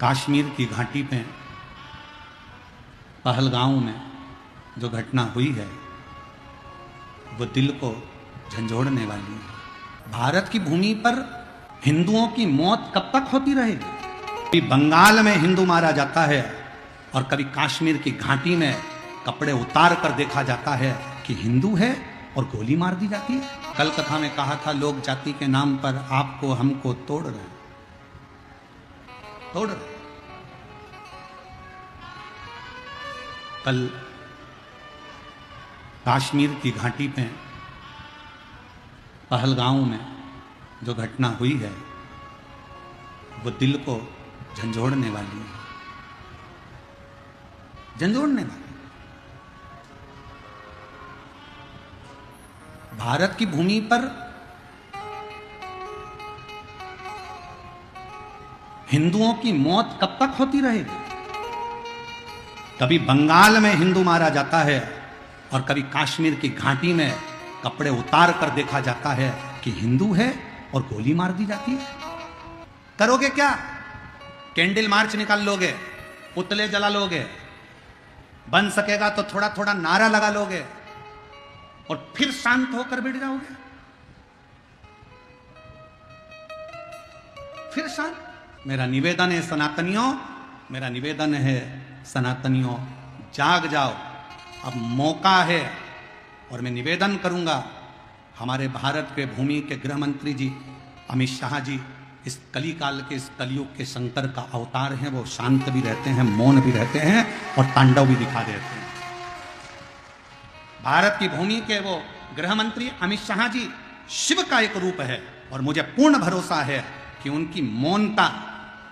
कश्मीर की घाटी पे पहलगांव में जो घटना हुई है वो दिल को झंझोड़ने वाली है। भारत की भूमि पर हिंदुओं की मौत कब तक होती रहेगी? कभी बंगाल में हिंदू मारा जाता है और कभी कश्मीर की घाटी में कपड़े उतार कर देखा जाता है कि हिंदू है और गोली मार दी जाती है। कल कथा में कहा था लोग जाति के नाम पर आपको हमको तोड़ रहे हैं, तोड़ रहे। कल कश्मीर की घाटी पे पहलगांव में जो घटना हुई है वो दिल को झंझोड़ने वाली है, झंझोड़ने वाली। भारत की भूमि पर हिंदुओं की मौत कब तक होती रहेगी? कभी बंगाल में हिंदू मारा जाता है और कभी कश्मीर की घाटी में कपड़े उतार कर देखा जाता है कि हिंदू है और गोली मार दी जाती है। करोगे क्या? कैंडल मार्च निकाल लोगे, पुतले जला लोगे, बन सकेगा तो थोड़ा थोड़ा नारा लगा लोगे और फिर शांत होकर बैठ जाओगे, फिर शांत। मेरा निवेदन है सनातनियों, मेरा निवेदन है सनातनियों, जाग जाओ, अब मौका है। और मैं निवेदन करूंगा हमारे भारत के भूमि के गृह मंत्री जी अमित शाह जी, इस कली काल के, इस कलयुग के शंकर का अवतार हैं। वो शांत भी रहते हैं, मौन भी रहते हैं और तांडव भी दिखा देते हैं। भारत की भूमि के वो गृह मंत्री अमित शाह जी शिव का एक रूप है और मुझे पूर्ण भरोसा है कि उनकी मौनता,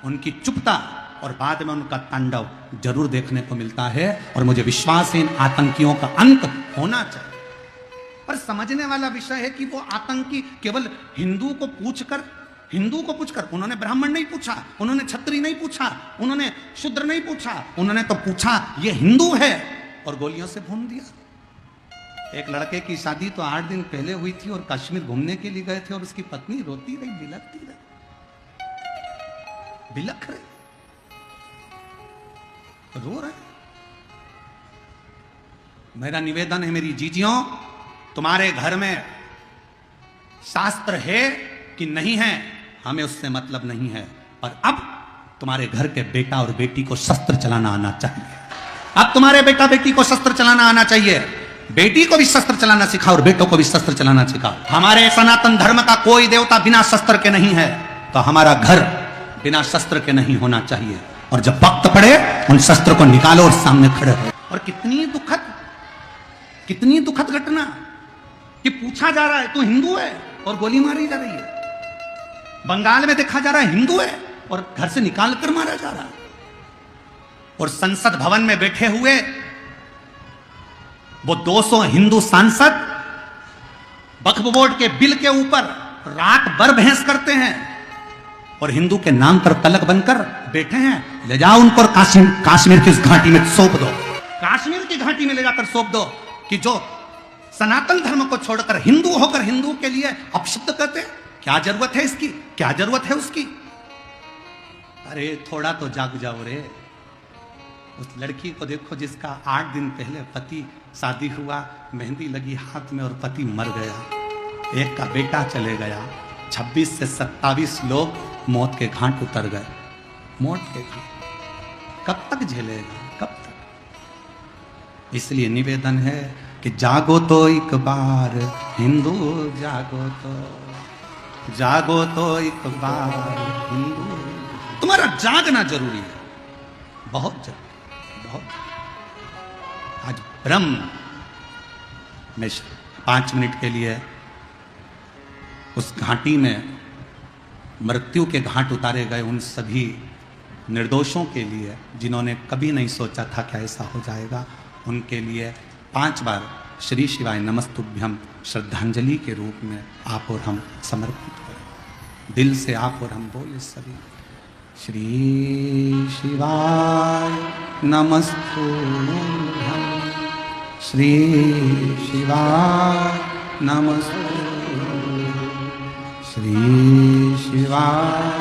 उनकी चुपता और बाद में उनका तांडव जरूर देखने को मिलता है। और मुझे विश्वास है इन आतंकियों का अंत होना चाहिए। पर समझने वाला विषय है कि वो आतंकी केवल हिंदू को पूछकर, उन्होंने ब्राह्मण नहीं पूछा, उन्होंने क्षत्रिय नहीं पूछा, उन्होंने शूद्र नहीं पूछा, उन्होंने तो पूछा ये हिंदू है और गोलियों से भून दिया। एक लड़के की शादी तो 8 दिन पहले हुई थी और कश्मीर घूमने के लिए गए थे और उसकी पत्नी रोती रही, बिलखती रही, बिलख रही, रो रहे। मेरा निवेदन है मेरी जीजियों, तुम्हारे घर में शास्त्र है कि नहीं है हमें उससे मतलब नहीं है, पर अब तुम्हारे घर के बेटा और बेटी को शस्त्र चलाना आना चाहिए। अब तुम्हारे बेटा बेटी को शस्त्र चलाना आना चाहिए। बेटी को भी शस्त्र चलाना सिखाओ और बेटों को भी शस्त्र चलाना सिखाओ। हमारे सनातन धर्म का कोई देवता बिना शस्त्र के नहीं है, तो हमारा घर बिना शस्त्र के नहीं होना चाहिए। और जब वक्त पड़े उन शस्त्र को निकालो और सामने खड़े हो। और कितनी दुखद घटना कि पूछा जा रहा है तू हिंदू है और गोली मारी जा रही है। बंगाल में देखा जा रहा है हिंदू है और घर से निकाल कर मारा जा रहा है। और संसद भवन में बैठे हुए वो 200 हिंदू सांसद वक्फ बोर्ड के बिल के ऊपर रात भर बहस करते हैं और हिंदू के नाम पर कलंक बनकर बैठे हैं। ले जाओ उनको कश्मीर की इस घाटी में सौंप दो, कश्मीर की घाटी में ले जाकर सौंप दो कि जो सनातन धर्म को छोड़कर हिंदू होकर हिंदू के लिए अपशब्द करते। क्या जरूरत है इसकी? क्या जरूरत है उसकी? अरे थोड़ा तो जाग जाओ रे। उस लड़की को देखो जिसका 8 दिन पहले पति, शादी हुआ, मेहंदी लगी हाथ में और पति मर गया, एक का बेटा चले गया, 26 से 27 लोग मौत के घाट उतर गए। मौत के घाट कब तक झेलेगा, कब तक? इसलिए निवेदन है कि जागो तो एक बार हिंदू, जागो तो एक बार हिंदू। तुम्हारा जागना जरूरी है, बहुत जरूरी, बहुत। आज ब्रह्म में 5 मिनट के लिए उस घाटी में मृत्यु के घाट उतारे गए उन सभी निर्दोषों के लिए जिन्होंने कभी नहीं सोचा था कि ऐसा हो जाएगा, उनके लिए 5 बार श्री शिवाय नमस्तुभ्यम श्रद्धांजलि के रूप में आप और हम समर्पित करें। दिल से आप और हम बोले सभी श्री शिवाय नमस्तुभ्यम, श्री शिवाय नमस्तुभ्यम, श्री शिवाय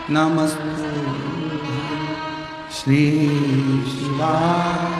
नमस्तुभ्यम, श्री शिवाय